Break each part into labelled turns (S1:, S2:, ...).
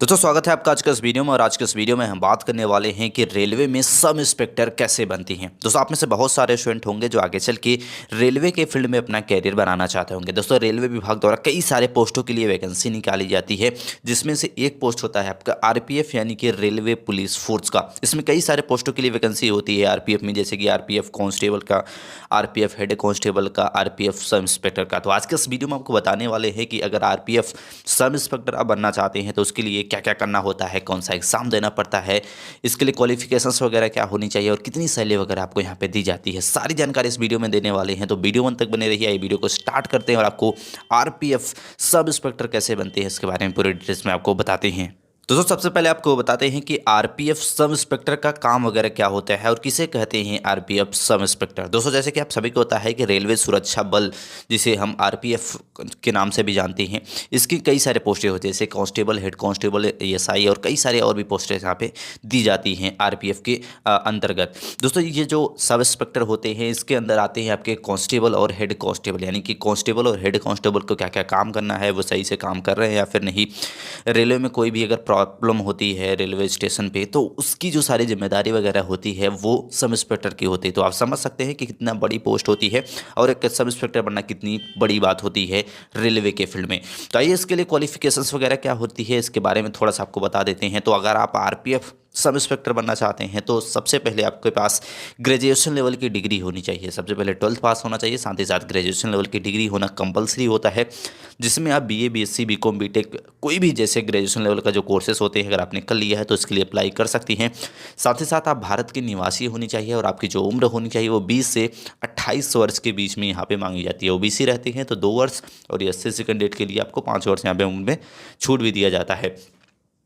S1: दोस्तों स्वागत है आपका आज के इस वीडियो में। और आज के इस वीडियो में हम बात करने वाले हैं कि रेलवे में सब इंस्पेक्टर कैसे बनती हैं। दोस्तों आप में से बहुत सारे स्टूडेंट होंगे जो आगे चल के रेलवे के फील्ड में अपना कैरियर बनाना चाहते होंगे। दोस्तों रेलवे विभाग द्वारा कई सारे पोस्टों के लिए वैकेंसी निकाली जाती है, जिसमें से एक पोस्ट होता है आपका आरपीएफ यानी कि रेलवे पुलिस फोर्स का। इसमें कई सारे पोस्टों के लिए वैकेंसी होती है आरपीएफ में, जैसे कि आरपीएफ कांस्टेबल का, आरपीएफ हेड कांस्टेबल का, आरपीएफ सब इंस्पेक्टर का। तो आज के इस वीडियो में आपको बताने वाले हैं कि अगर आरपीएफ सब इंस्पेक्टर आप बनना चाहते हैं तो उसके लिए क्या क्या करना होता है, कौन सा एग्जाम देना पड़ता है, इसके लिए क्वालिफिकेशंस वगैरह क्या होनी चाहिए और कितनी सैलरी वगैरह आपको यहाँ पे दी जाती है। सारी जानकारी इस वीडियो में देने वाले हैं, तो वीडियो अंत तक बने रहिए। ये वीडियो को स्टार्ट करते हैं और आपको आरपीएफ सब इंस्पेक्टर कैसे बनते हैं इसके बारे में पूरे डिटेल्स में आपको बताते हैं। दोस्तों सबसे पहले आपको बताते हैं कि आरपीएफ सब इंस्पेक्टर का काम वगैरह क्या होता है और किसे कहते हैं आरपीएफ सब इंस्पेक्टर। दोस्तों जैसे कि आप सभी को पता है कि रेलवे सुरक्षा बल, जिसे हम आरपीएफ के नाम से भी जानते हैं, इसकी कई सारे पोस्टें होती हैं, जैसे कांस्टेबल, हेड कांस्टेबल, एएसआई और कई सारे और भी पोस्टें यहाँ पे दी जाती हैं आरपीएफ के अंतर्गत। दोस्तों ये जो सब इंस्पेक्टर होते हैं इसके अंदर आते हैं आपके कांस्टेबल और हेड कांस्टेबल, यानी कि कांस्टेबल और हेड कांस्टेबल को क्या क्या काम करना है, वो सही से काम कर रहे हैं या फिर नहीं। रेलवे में कोई भी अगर प्रॉब्लम होती है रेलवे स्टेशन पे, तो उसकी जो सारी जिम्मेदारी वगैरह होती है वो सब इंस्पेक्टर की होती है। तो आप समझ सकते हैं कि कितना बड़ी पोस्ट होती है और एक सब इंस्पेक्टर बनना कितनी बड़ी बात होती है रेलवे के फील्ड में। तो आइए इसके लिए क्वालिफिकेशंस वगैरह क्या होती है इसके बारे में थोड़ा सा आपको बता देते हैं। तो अगर आप आरपीएफ सब इंस्पेक्टर बनना चाहते हैं तो सबसे पहले आपके पास ग्रेजुएशन लेवल की डिग्री होनी चाहिए। सबसे पहले 12th पास होना चाहिए, साथ ही साथ ग्रेजुएशन लेवल की डिग्री होना कंपलसरी होता है, जिसमें आप बीए, बीएससी, बीकॉम, बीटेक कोई भी जैसे ग्रेजुएशन लेवल का जो कोर्सेज होते हैं अगर आपने कर लिया है तो इसके लिए अप्लाई कर सकती हैं। साथ ही साथ आप भारत के निवासी होनी चाहिए और आपकी जो उम्र होनी चाहिए वो 20 से 28 वर्ष के बीच में यहाँ पे मांगी जाती है। ओबीसी रहती हैं तो 2 वर्ष और एससी कैंडिडेट के लिए आपको 5 वर्ष यहाँ पे उम्र में छूट भी दिया जाता है।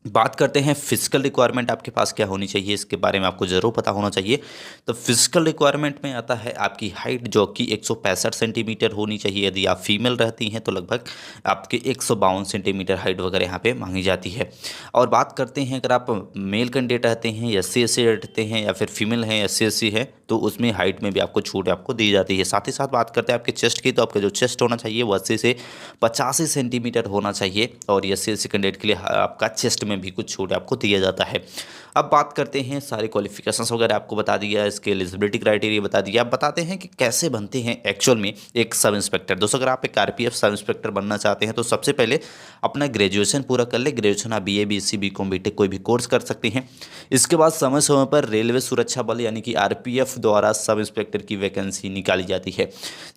S1: बात करते हैं फिजिकल रिक्वायरमेंट आपके पास क्या होनी चाहिए, इसके बारे में आपको ज़रूर पता होना चाहिए। तो फिजिकल रिक्वायरमेंट में आता है आपकी हाइट, जो कि 165 सेंटीमीटर होनी चाहिए। यदि आप फीमेल रहती हैं तो लगभग आपके 152 सेंटीमीटर हाइट वगैरह यहाँ पे मांगी जाती है। और बात करते हैं अगर आप मेल कैंडिडेट रहते हैं, एससी रहते हैं या फिर फीमेल हैं, एससी है, तो उसमें हाइट में भी आपको छूट आपको दी जाती है। साथ ही साथ बात करते हैं आपके चेस्ट की, तो आपका जो चेस्ट होना चाहिए वो 80 से 85 सेंटीमीटर होना चाहिए और एससी कैंडिडेट के लिए आपका चेस्ट में भी कुछ छूट आपको दिया जाता है। अब बात करते हैं सारे क्वालिफिकेशंस वगैरह आपको बता दिया, इसके एलिजिबिलिटी क्राइटेरिया बता दिया। अब बताते हैं कि कैसे बनते हैं एक्चुअल में एक सब इंस्पेक्टर। दोस्तों अगर आप एक आरपीएफ सब इंस्पेक्टर बनना चाहते हैं तो सबसे पहले अपना ग्रेजुएशन पूरा कर ले। ग्रेजुएशन आप बीए, बीएससी, बीकॉम, बीटेक कोई भी कोर्स कर सकते हैं। इसके बाद समय समय पर रेलवे सुरक्षा बल यानी कि आरपीएफ द्वारा सब इंस्पेक्टर की वैकेंसी निकाली जाती है।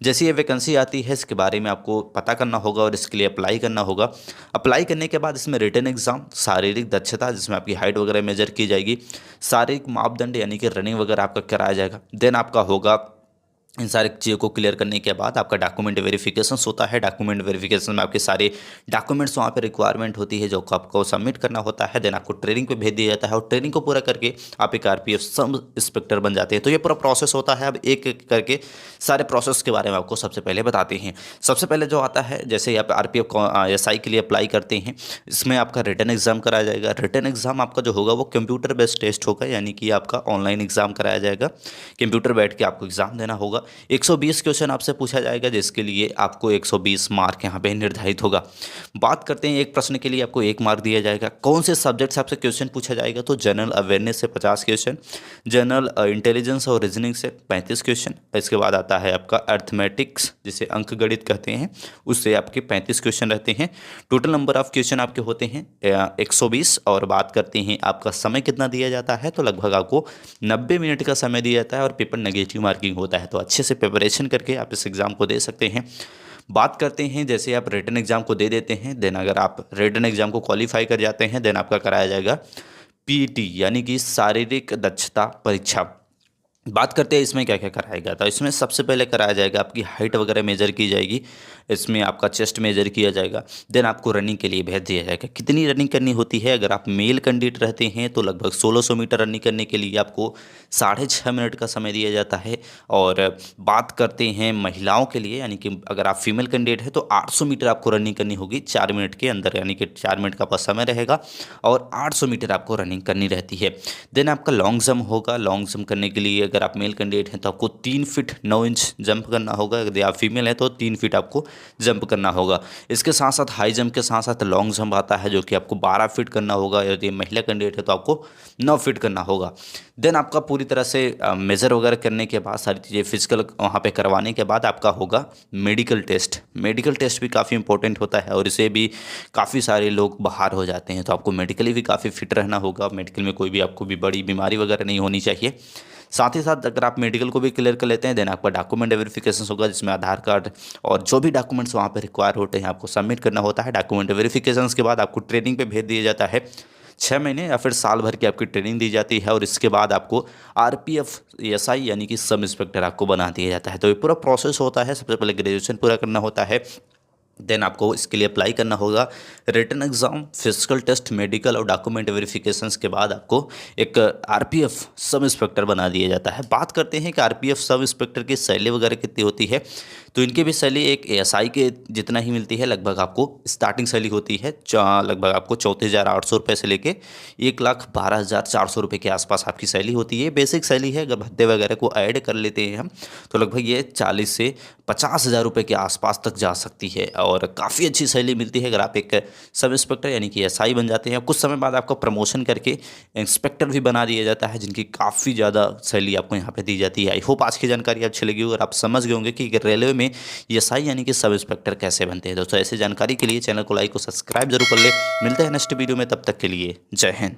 S1: जैसे ये वैकेंसी आती है इसके बारे में आपको पता करना होगा और इसके लिए अप्लाई करना होगा। अप्लाई करने के बाद इसमें रिटन एग्जाम, शारीरिक दक्षता जिसमें आपकी हाइट वगैरह मेजर की जाएगी, शारीरिक मापदंड यानी कि रनिंग वगैरह आपका कराया जाएगा। देन आपका होगा इन सारी चीज़ों को क्लियर करने के बाद आपका डॉक्यूमेंट वेरिफिकेशन होता है। डॉक्यूमेंट वेरिफिकेशन में आपके सारे डॉक्यूमेंट्स वहाँ पे रिक्वायरमेंट होती है जो आपको सबमिट करना होता है। देन आपको ट्रेनिंग पे भेज दिया जाता है और ट्रेनिंग को पूरा करके आप एक आरपीएफ सब इंस्पेक्टर बन जाते हैं। तो ये पूरा प्रोसेस होता है। अब एक एक करके सारे प्रोसेस के बारे में आपको सबसे पहले बताते हैं। सबसे पहले जो आता है, जैसे आप आरपीएफ एसआई के लिए अप्लाई करते हैं, इसमें आपका रिटन एग्जाम कराया जाएगा। रिटन एग्जाम आपका जो होगा वो कंप्यूटर बेस्ड टेस्ट होगा, यानी कि आपका ऑनलाइन एग्जाम कराया जाएगा। कंप्यूटर बैठ के आपको एग्जाम देना होगा। 120 क्वेश्चन आपसे पूछा जाएगा, जिसके लिए आपको 120 मार्क यहाँ पे निर्धारित होगा। बात करते हैं एक प्रश्न के लिए आपको 1 मार्क दिया जाएगा। कौन से सब्जेक्ट से आपसे क्वेश्चन पूछा जाएगा, तो जनरल अवेयरनेस से 50 क्वेश्चन, जनरल इंटेलिजेंस और रीजनिंग से 35 क्वेश्चन। इसके बाद आता है आपका अर्थमेटिक्स जिसे अंक गणित कहते हैं, उससे आपके 35 क्वेश्चन रहते हैं। टोटल नंबर ऑफ क्वेश्चन आपके होते हैं 120। और बात करते हैं आपका समय कितना दिया जाता है, तो लगभग आपको 90 मिनट का समय दिया जाता है और पेपर नेगेटिव मार्किंग होता है। तो अच्छे से प्रिपरेशन करके आप इस एग्ज़ाम को दे सकते हैं। बात करते हैं जैसे आप रिटन एग्ज़ाम को दे देते हैं, देन अगर आप रिटन एग्ज़ाम को क्वालिफाई कर जाते हैं, देन आपका कराया जाएगा पीटी यानी कि शारीरिक दक्षता परीक्षा। बात करते हैं इसमें क्या क्या कराएगा, तो इसमें सबसे पहले कराया जाएगा आपकी हाइट वगैरह मेजर की जाएगी। इसमें आपका चेस्ट मेजर किया जाएगा। देन आपको रनिंग के लिए भेज दिया जाएगा। कितनी रनिंग करनी होती है, अगर आप मेल कैंडिडेट रहते हैं तो लगभग 1600 मीटर रनिंग करने के लिए आपको 6.5 मिनट का समय दिया जाता है। और बात करते हैं महिलाओं के लिए, यानी कि अगर आप फीमेल कैंडिडेट है तो 800 मीटर आपको रनिंग करनी होगी 4 मिनट के अंदर, यानी कि 4 मिनट का आपका समय रहेगा और 800 मीटर आपको रनिंग करनी रहती है। देन आपका लॉन्ग जंप होगा। लॉन्ग जंप करने के लिए अगर आप मेल कैंडिडेट हैं तो आपको 3 फीट 9 इंच जंप करना होगा, यदि आप फीमेल हैं तो 3 फीट आपको जंप करना होगा। इसके साथ साथ हाई जंप के साथ साथ लॉन्ग जंप आता है जो कि आपको 12 फीट करना होगा, यदि महिला कैंडिडेट है तो आपको 9 फीट करना होगा। देन आपका पूरी तरह से मेज़र वगैरह करने के बाद, सारी चीज़ें फिजिकल वहाँ पे करवाने के बाद आपका होगा मेडिकल टेस्ट। मेडिकल टेस्ट भी काफ़ी इंपॉर्टेंट होता है और इसे भी काफ़ी सारे लोग बाहर हो जाते हैं, तो आपको मेडिकली भी काफ़ी फिट रहना होगा। मेडिकल में कोई भी आपको भी बड़ी बीमारी वगैरह नहीं होनी चाहिए। साथ ही साथ अगर आप मेडिकल को भी क्लियर कर लेते हैं देन आपका डॉक्यूमेंट वेरिफिकेशन होगा, जिसमें आधार कार्ड और जो भी डॉक्यूमेंट्स वहाँ पे रिक्वायर होते हैं आपको सबमिट करना होता है। डॉक्यूमेंट वेरिफिकेशन के बाद आपको ट्रेनिंग पे भेज दिया जाता है। 6 महीने या फिर साल भर की आपकी ट्रेनिंग दी जाती है और इसके बाद आपको आरपीएफ एसआई यानी कि सब इंस्पेक्टर आपको बना दिया जाता है। तो ये पूरा प्रोसेस होता है। सबसे पहले ग्रेजुएशन पूरा करना होता है, देन आपको इसके लिए अप्लाई करना होगा। Written exam, physical test, medical और डॉक्यूमेंट वेरिफिकेशंस के बाद आपको एक आरपीएफ सब इंस्पेक्टर बना दिया जाता है। बात करते हैं कि आरपीएफ सब इंस्पेक्टर की सैलरी वगैरह कितनी होती है, तो इनकी भी सैलरी एक एएसआई के जितना ही मिलती है। लगभग आपको स्टार्टिंग सैलरी होती है लगभग आपको 34,800 रुपये से लेके 1,12,400 रुपये के आसपास आपकी सैलरी होती है। बेसिक सैलरी है, अगर भत्ते वगैरह को ऐड कर लेते हैं हम तो लगभग ये 40 से 50,000 रुपये के आसपास तक जा सकती है और काफ़ी अच्छी सैलरी मिलती है। अगर आप एक सब इंस्पेक्टर यानी कि एसआई बन जाते हैं, कुछ समय बाद आपको प्रमोशन करके इंस्पेक्टर भी बना दिया जाता है, जिनकी काफ़ी ज़्यादा सैलरी आपको यहाँ पे दी जाती है। आई होप आज की जानकारी अच्छी लगी और आप समझ गए होंगे कि रेलवे में एसआई यानी कि सब इंस्पेक्टर कैसे बनते हैं। दोस्तों ऐसी जानकारी के लिए चैनल को लाइक और सब्सक्राइब जरूर कर ले। मिलते हैं नेक्स्ट वीडियो में, तब तक के लिए जय हिंद।